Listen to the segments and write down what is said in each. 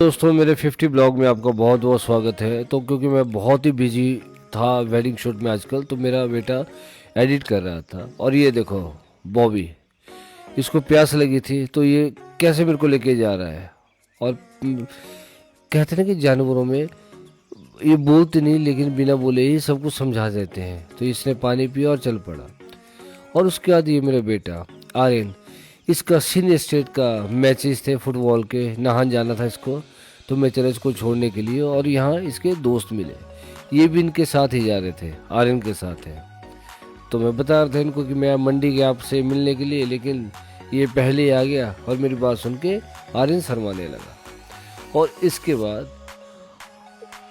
दोस्तों मेरे 50 ब्लॉग में आपका बहुत बहुत स्वागत है। तो क्योंकि मैं बहुत ही बिजी था वेडिंग शूट में आजकल, तो मेरा बेटा एडिट कर रहा था। और ये देखो बॉबी, इसको प्यास लगी थी तो ये कैसे मेरे को लेके जा रहा है। और कहते हैं ना कि जानवरों में ये बोलते नहीं लेकिन बिना बोले ही सब कुछ समझा देते हैं। तो इसने पानी पिया और चल पड़ा। और उसके बाद ये मेरा बेटा आर्यन, इसका सीनियर स्टेट का मैचेस थे फुटबॉल के, नहान जाना था इसको, तो मैं चला इसको छोड़ने के लिए। और यहाँ इसके दोस्त मिले, ये भी इनके साथ ही जा रहे थे, आर्यन के साथ है। तो मैं बता रहा था इनको कि मैं मंडी गया आपसे मिलने के लिए, लेकिन ये पहले ही आ गया और मेरी बात सुन के आर्यन शर्माने लगा। और इसके बाद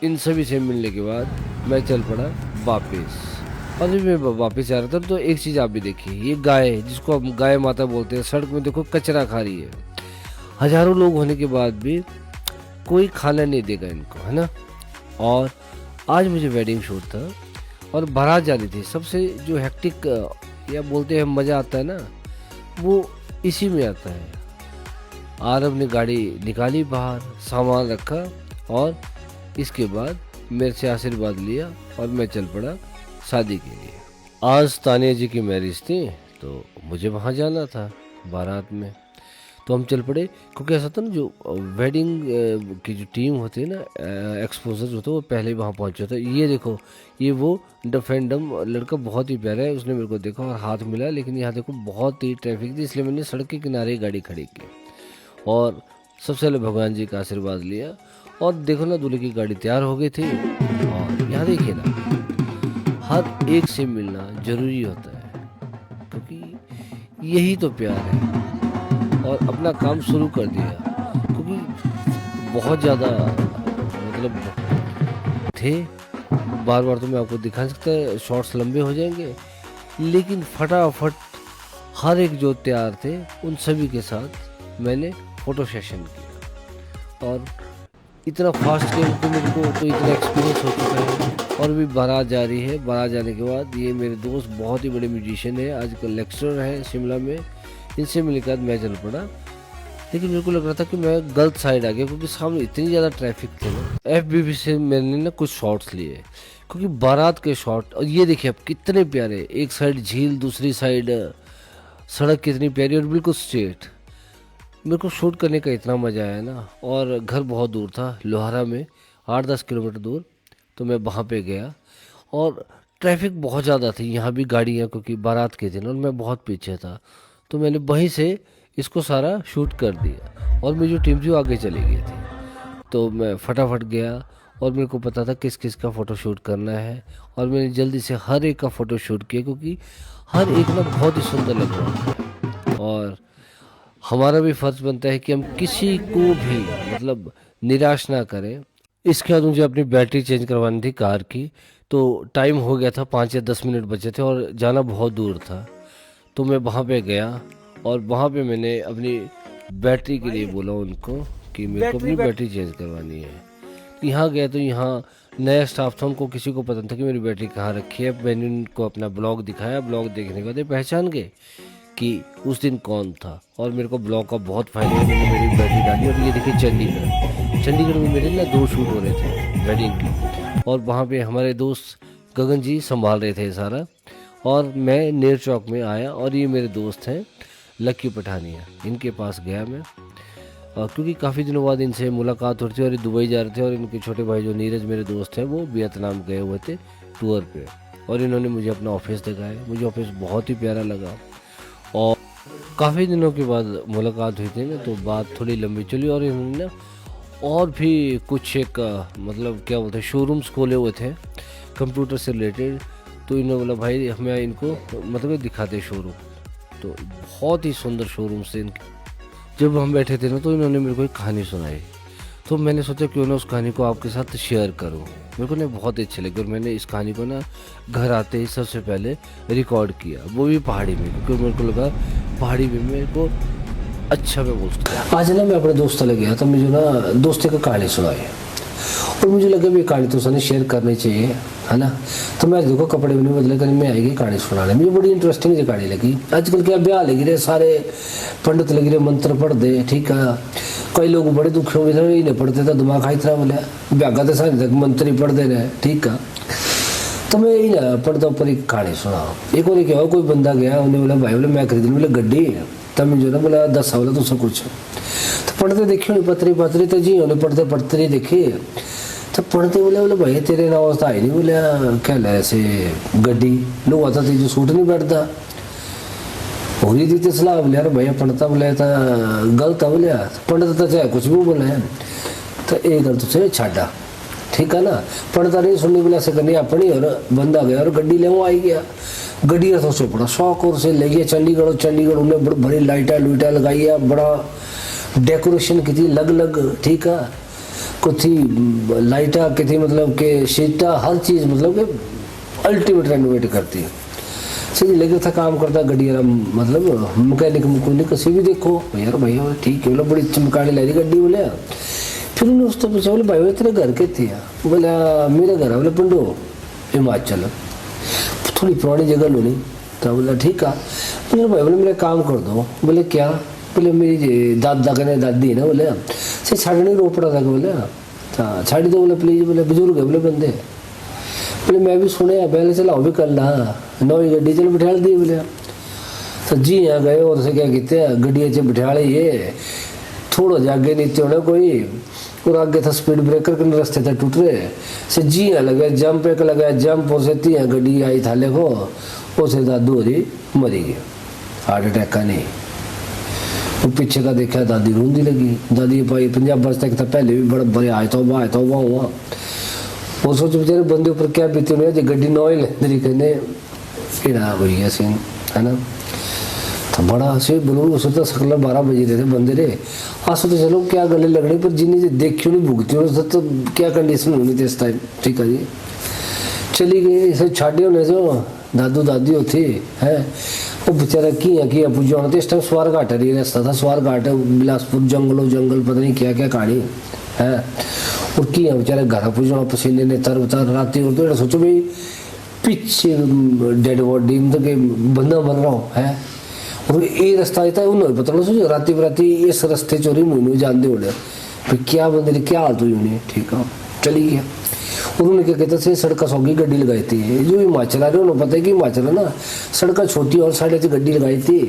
इन सभी से मिलने के बाद मैं चल पड़ा वापस। और जब मैं वापस आ रहा था तो एक चीज़ आप भी देखिए, ये गाय जिसको हम गाय माता बोलते हैं, सड़क में देखो कचरा खा रही है। हजारों लोग होने के बाद भी कोई खाना नहीं देगा इनको, है ना। और आज मुझे वेडिंग शूट था और बारात जानी थी। सबसे जो हेक्टिक या बोलते हैं मज़ा आता है ना, वो इसी में आता है। आरब ने गाड़ी निकाली बाहर, सामान रखा और इसके बाद मेरे से आशीर्वाद लिया और मैं चल पड़ा शादी के लिए। आज तानिया जी की मैरिज थी तो मुझे वहाँ जाना था बारात में। तो हम चल पड़े, क्योंकि ऐसा था ना, जो वेडिंग की जो टीम होती है ना, एक्सपोजर जो होता है वो पहले वहाँ पहुँचा था। ये देखो, ये वो डफेंडम लड़का बहुत ही प्यारा है। उसने मेरे को देखा और हाथ मिला, लेकिन यहाँ देखो बहुत ही ट्रैफिक थी, इसलिए मैंने सड़क के किनारे गाड़ी खड़ी की और सबसे पहले भगवान जी का आशीर्वाद लिया। और देखो ना, दूल्हे की गाड़ी तैयार हो गई थी। और यहाँ देखिए ना, हर एक से मिलना जरूरी होता है, क्योंकि यही तो प्यार है। और अपना काम शुरू कर दिया, क्योंकि बहुत ज़्यादा मतलब थे। बार बार तो मैं आपको दिखा नहीं सकता, शॉर्ट्स लंबे हो जाएंगे। लेकिन फटाफट हर एक जो तैयार थे उन सभी के साथ मैंने फ़ोटो सेशन किया। और इतना फास्ट किया तो मेरे को तो इतना एक्सपीरियंस हो चुका है। और भी बारात जा रही है। बारात जाने के बाद ये मेरे दोस्त बहुत ही बड़े म्यूजिशियन है, आजकल लेक्चरर है शिमला में। इनसे मिलने के बाद मैं चल पड़ा। लेकिन मेरे को लग रहा था कि मैं गलत साइड आ गया, क्योंकि सामने इतनी ज़्यादा ट्रैफिक थे ना। FBB से मैंने ना कुछ शॉट्स लिए, क्योंकि बारात के शॉट। और ये देखिए अब कितने प्यारे, एक साइड झील, दूसरी साइड सड़क कितनी प्यारी और बिल्कुल स्ट्रेट। मेरे को शूट करने का इतना मज़ा आया ना। और घर बहुत दूर था, लोहारा में 8-10 किलोमीटर दूर। तो मैं वहाँ पे गया और ट्रैफिक बहुत ज़्यादा थी, यहाँ भी गाड़ियाँ, क्योंकि बारात के दिन और मैं बहुत पीछे था। तो मैंने वहीं से इसको सारा शूट कर दिया और मेरी जो टीम थी वो आगे चली गई थी। तो मैं फटाफट गया और मेरे को पता था किस किस का फ़ोटो शूट करना है। और मैंने जल्दी से हर एक का फ़ोटो शूट किया, क्योंकि हर एक ना बहुत ही सुंदर लग रहा था। और हमारा भी फ़र्ज़ बनता है कि हम किसी को भी मतलब निराश ना करें। इसके बाद मुझे अपनी बैटरी चेंज करवानी थी कार की। तो टाइम हो गया था, 5 या 10 मिनट बचे थे और जाना बहुत दूर था। तो मैं वहाँ पे गया और वहाँ पे मैंने अपनी बैटरी के लिए बोला उनको कि मेरे को अपनी बैटरी चेंज करवानी है। यहाँ गया तो यहाँ नया स्टाफ था, उनको किसी को पता नहीं था कि मेरी बैटरी कहाँ रखी है। मैंने उनको अपना ब्लॉग दिखाया। ब्लॉग देखने के बाद ये पहचान गए कि उस दिन कौन था। और मेरे को ब्लॉग का बहुत फायदा है, मैंने मेरी बैटरी डाली। और ये देखिए चंडीगढ़ में मेरे ना 2 शूट हो रहे थे वेडिंग के। और वहाँ पे हमारे दोस्त गगन जी संभाल रहे थे सारा। और मैं नेर चौक में आया और ये मेरे दोस्त हैं लक्की पठानिया, इनके पास गया मैं। और क्योंकि काफ़ी दिनों बाद इनसे मुलाकात हो रही थी और ये दुबई जा रहे थे। और इनके छोटे भाई जो नीरज मेरे दोस्त हैं, वो वियतनाम गए हुए थे टूर पे। और इन्होंने मुझे अपना ऑफिस दिखाया। मुझे ऑफिस बहुत ही प्यारा लगा। और काफ़ी दिनों के बाद मुलाकात हुई थी ना, तो बात थोड़ी लंबी चली। और इन्होंने ना और भी कुछ एक मतलब क्या बोलते हैं, शोरूम्स खोले हुए थे कंप्यूटर से रिलेटेड। तो इन्होंने बोला भाई हमें इनको मतलब दिखाते शोरूम। तो बहुत ही सुंदर शोरूम से इनके। जब हम बैठे थे ना, तो इन्होंने मेरे को एक कहानी सुनाई। तो मैंने सोचा क्यों ना उस कहानी को आपके साथ शेयर करूं। मेरे को ना बहुत अच्छी लगी और मैंने इस कहानी को ना घर आते ही सबसे पहले रिकॉर्ड किया, वो भी पहाड़ी में, क्योंकि मेरे को लगा पहाड़ी में मेरे को अच्छा मैं बोल सकता। आज ना मैं अपने दोस्त लग गया, तो मुझे ना दोस्ती का कहानी सुनाई और मुझे लगा भी कहानी तो उसने शेयर करनी चाहिए, है ना। तो मैं देखो कपड़े भी नहीं बदले कहीं मैं आएगी कहानी सुनाने। मुझे बड़ी इंटरेस्टिंग जी कहानी लगी। आजकल क्या ब्याह लगी रहे, सारे पंडित लगी रहे मंत्र पढ़ दे, ठीक है। कई लोग बड़े दुखी होंगे सर इन्हें पढ़ते तो दिमाग खाई तरह बोलिया ब्यागा तो सारे तक मंत्री पढ़ते रहे ठीक है। तो मैं यही ना पढ़ता ऊपर एक कहानी सुना। एक बार क्या कोई बंदा गया उन्हें बोला भाई बोले मैं खरीदने बोले गड्डी तब जो ना बोला 10 बोला तुझसे कुछ तो पढ़ते देखी उन्हें पत्री पत्री तो जी उन्हें पढ़ते पढ़ते नहीं देखी तो पढ़ते बोले बोले भाई तेरे नाम अवस्था आई नहीं बोले क्या ले ऐसे गड्डी लोग आता थी जो सूट नहीं बैठता हो रही थी सलाह बोले यार भैया पढ़ता बोले तो गलत है बोले पढ़ता तो चाहे कुछ भी बोले तो एक गल तुझे छाड़ा ठीक है ना पढ़ता नहीं सुननी बोला से करनी अपनी और बंदा गया और गड्डी ले वो आई गया गड्डी का सोचो बड़ा शौक और से ले गया चंडीगढ़ उन्हें बड़ी लाइटा लुइटा लगाई है बड़ा डेकोरेशन की थी अलग ठीक है कुछ थी लाइटा की थी मतलब के शीटा हर चीज़ मतलब के अल्टीमेट रेनोवेट करती है सही लेकर था काम करता गड्डी मतलब मैकेनिक किसी भी देखो यार भैया ठीक है बोला बड़ी चमकाने लाई गड्डी बोले फिर उन्हें उससे पूछा बोले भाई तेरे घर के थे बोला मेरा घर है बोले पिंडो हिमाचल थोड़ी पुरानी जगह लो नहीं तो बोला ठीक है बोले भाई बोले मेरा काम कर दो बोले क्या बोले मेरी दादा कहने दादी है ना बोले से छाड़ने रो पड़ा था बोले हाँ छाड़ी दो बोले प्लीज बोले बुजुर्ग है बोले बंदे बोले मैं भी सुने पहले चलाओ भी कर ला नई गड्डी चल बिठा दी बोले तो जी यहाँ गए और से क्या कहते गड्डी च बिठा ये थोड़ा जागे नीचे होना कोई और आगे था स्पीड ब्रेकर के रास्ते थे टूट रहे से जी लगे जंप एक लगा जंप और से तीन गड्डी आई थाले को उसे दादू हरी मरी गई हार्ट अटैक का नहीं वो पीछे का देखा दादी रोंदी लगी दादी भाई 50 वर्ष तक था पहले भी बड़ा बड़े आए तो हुआ वो सोच बेचारे बंदे ऊपर क्या बीती हुई है गड्डी नॉइल कहने फिर आ गई है सीन है ना तो बड़ा से बोलो सोचता सकल 12 बजे रहे थे बंदे रे आज तो चलो क्या गले लगने पर जिन्हें से देखी नहीं भुगती हो तो क्या कंडीशन होनी थी इस टाइम ठीक है जी चली गई इसे छाड़े होने से दादू दादी होती है वो बेचारा किया पूजा होना इस टाइम स्वार घाट रही रास्ता था स्वार घाट बिलासपुर जंगल पता नहीं क्या क्या कहानी है और किया बेचारे घर पूजा पसीने ने तर रात और सोचो भाई पीछे डेड बॉडी मतलब बंदा मर रहा हो है और ये रास्ता आता है उन्होंने पता सोचो राती बराती इस रास्ते चोरी मुझे जानते हो भाई क्या बंदे ने क्या हालत हुई उन्हें ठीक है चली गया उन्होंने क्या कहते थे सड़क सौगी गड्डी लगाई थी जो हिमाचल आ रहे उन्होंने पता है कि हिमाचल है ना सड़क छोटी और साइड से गड्डी लगाई थी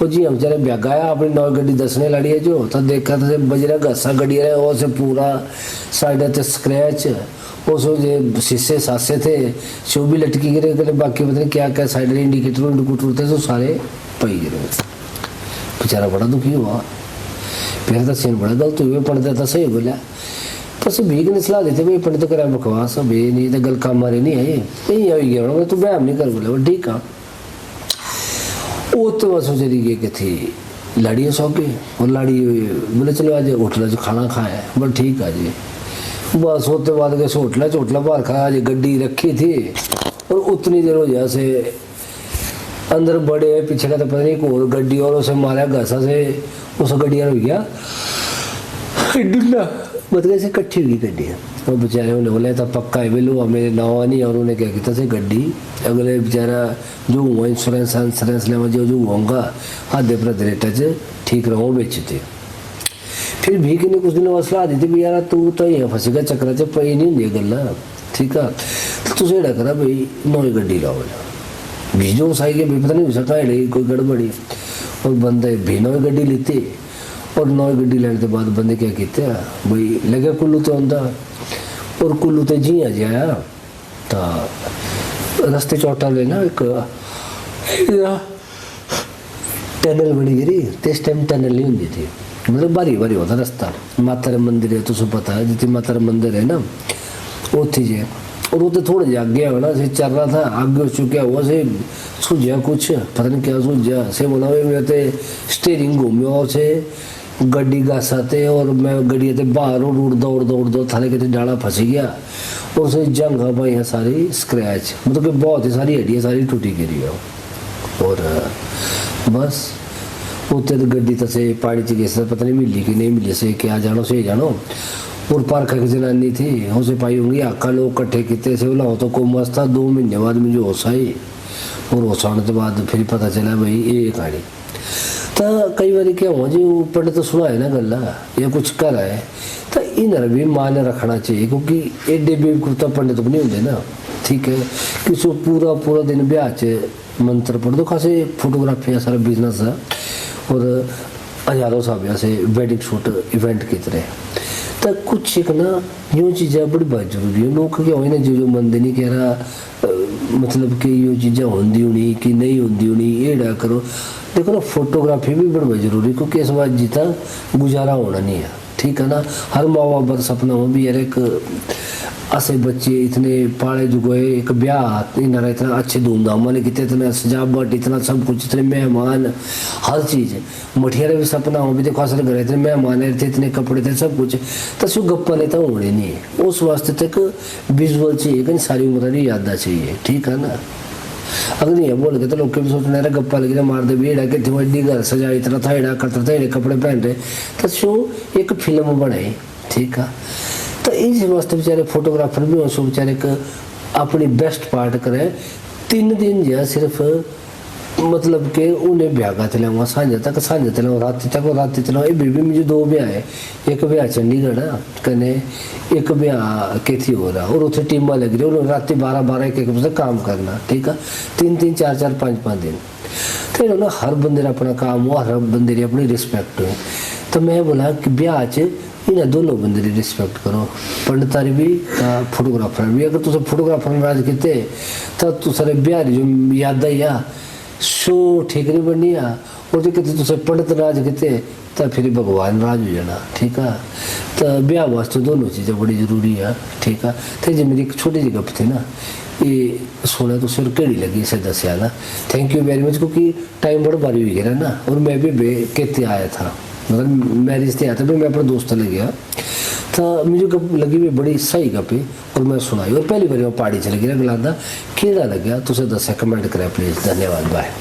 और जी हम बेचारे ब्याग आया अपनी नौ गड्डी दसने लड़ी है जो तो देखा था बजरा घसा गड्डी रहे और से पूरा साइड से स्क्रैच उस शीशे सासे थे जो भी लटकी गिरे बाकी पता नहीं क्या क्या साइड इंडिकेटर थे तो सारे पई गिरे बेचारा बड़ा दुखी हुआ फिर तो सीन बड़ा गलत हुए पढ़ता था सही बोला बस भीख ने सलाह देते भाई पढ़ तो करा बकवास अब नहीं तो गल काम मारे नहीं आई यही आई गया तू व्यायाम नहीं कर बोले ठीक है वो तो बस चली गई कि थी लाड़ी सौ के और लाड़ी बोले चलो आज होटल से खाना खाए बोले ठीक है जी बस होते बाद गए होटला बाहर खाया जी गड्डी रखी थी और उतनी देर हो जाए से अंदर बड़े पीछे का तो पता नहीं और गड्डी और उसे मारा घसा से उस गड्डिया हो गया डुल्ला मतलब से इकट्ठी हुई गड्डियाँ और बेचारे उन्हें बोले था पक्का है बिल्लू मेरे नाव नहीं और उन्हें क्या कहता से गड्डी अगले बेचारा जो हुआ इंश्योरेंस लेवा जो होगा आधे प्रति रेट से ठीक रहो बेचते फिर भी कि कुछ दिन सलाह दी थी भी यार तू तो यहाँ फंसेगा चक्कर च पई नहीं होंगी गल्ला ठीक है तो तुझे एड़ा करा भाई नई गड्डी लाओ भी जो साई के भी पता नहीं हो सका है कोई गड़बड़ी और बंदे भी नई गड्डी लेते और नई गड्डी लेने के बाद बंदे क्या कहते भाई लगे कुल्लू तो आंदा और कुल्लू तो जी आ जाया तो रस्ते चौटा लेना एक टनल बनी गिरी तो इस टाइम टनल नहीं होती थी मतलब बारी होता रास्ता माता मंदिर है तुझे पता है जितनी माता मंदिर है ना उत्थे जे और वो तो थोड़े जे आगे हो ना से चल रहा था आगे हो चुका हुआ से सूझा कुछ पता नहीं क्या सूझा से बोला मेरे तो स्टेयरिंग घूमे और से गड्डी घासाते और मैं गड्डी ते बाहर उड़ थाले के डाला फंस गया और उसे जंग भाई सारी स्क्रैच मतलब कि बहुत ही सारी हड्डियाँ सारी टूटी गिरी है और बस उत्ते तो गड्डी तो से पहाड़ी च गए पता नहीं मिली कि नहीं मिली से क्या जानो से जानो और पारखा की जनानी थी उसे पाई होंगी आका लोग इकट्ठे किते से बोला तो को मस्त था 2 महीने बाद मुझे होश आई और होश आने के बाद फिर पता चला भाई ये कहानी तो कई बार क्या हो जी ऊपर तो सुना है ना गल्ला या कुछ कर है तो इन्हें भी मान रखना चाहिए क्योंकि एडे बेवकूफ़ पंडित तो नहीं होंगे ना। ठीक है किसी पूरा पूरा दिन ब्याह च मंत्र पढ़ दो खासे फोटोग्राफी है सारा बिजनेस है और हजारों साहब ऐसे वेडिंग शूट इवेंट की तरह तो कुछ एक ना यूँ चीज़ें बड़ी बहुत जरूरी है। लोग क्या हो ना जो मंदिर नहीं कह रहा मतलब कि ये चीज़ें होंगी होनी कि नहीं होंगी होनी ये डा करो। देखो ना फोटोग्राफी भी बड़ी जरूरी क्योंकि इस बात जीता गुजारा होना नहीं है। ठीक है ना हर माँ बाप का सपना हो भी यार एक ऐसे बच्चे इतने पाले जुगोए एक ब्याह इन्हें इतना अच्छे धूमधाम वाले कितने इतना सजावट इतना सब कुछ इतने मेहमान हर चीज़ मठियारे भी सपना हो भी देखो असर घर इतने मेहमान थे इतने कपड़े थे सब कुछ तो सो गप्पा लेता होने नहीं है। उस वास्ते तक विजुअल चाहिए कहीं सारी उम्र नहीं याद चाहिए। ठीक है ना अगर नहीं बोल के तो लोग भी सोचने रहे गप्पा लगे मार दे बेड़ा कि वड्डी घर सजा इतना था एड़ा करता था एड़े कपड़े पहन रहे तो शो एक फिल्म बनाई। ठीक है तो इस वास्ते बेचारे फोटोग्राफर भी हो बेचारे एक अपनी बेस्ट पार्ट करें 3 दिन जो सिर्फ मतलब कि उन्हें ब्याह का चलाऊँगा सांझे तक रात चलाऊँ। ये बेबी मुझे 2 ब्याह है एक ब्याह चंडीगढ़ कने एक ब्याह केथी हो रहा और उसे टीम लग रही उन्होंने रात 12 एक बजे काम करना। ठीक है 3 4 5 दिन तो ना हर बंदे अपना काम हो हर बंदे अपनी रिस्पेक्ट हो। तो मैं बोला कि ब्याह च इन्हें दोनों बंदे की रिस्पेक्ट करो पंडितारी भी फोटोग्राफर भी। अगर तुम फोटोग्राफर नाराज किते तो तुसारे ब्याह जो याद आई आ शो ठीक नहीं बननी आ और जो कहते तुझे पंडित नाराज किते तो फिर भगवान नाराज हो जाना। ठीक है तो ब्याह वास्ते दोनों चीज़ें बड़ी जरूरी है। ठीक है तो जी मेरी एक छोटी सी गप थी ना ये सुना तो सिर केड़ी लगी इसे दसिया ना। थैंक यू वेरी मच क्योंकि टाइम बड़ा बारी हुई गया ना और मैं भी कहते आया था मतलब मैरिज से आया था फिर मैं अपने दोस्त ले गया तो मुझे गप लगी भी बड़ी सही गप है और मैं सुनाई और पहली बार मैं पहाड़ी चले गया गलादा केड़ा लग गया तुझे दस कमेंट करें प्लीज़। धन्यवाद बाय।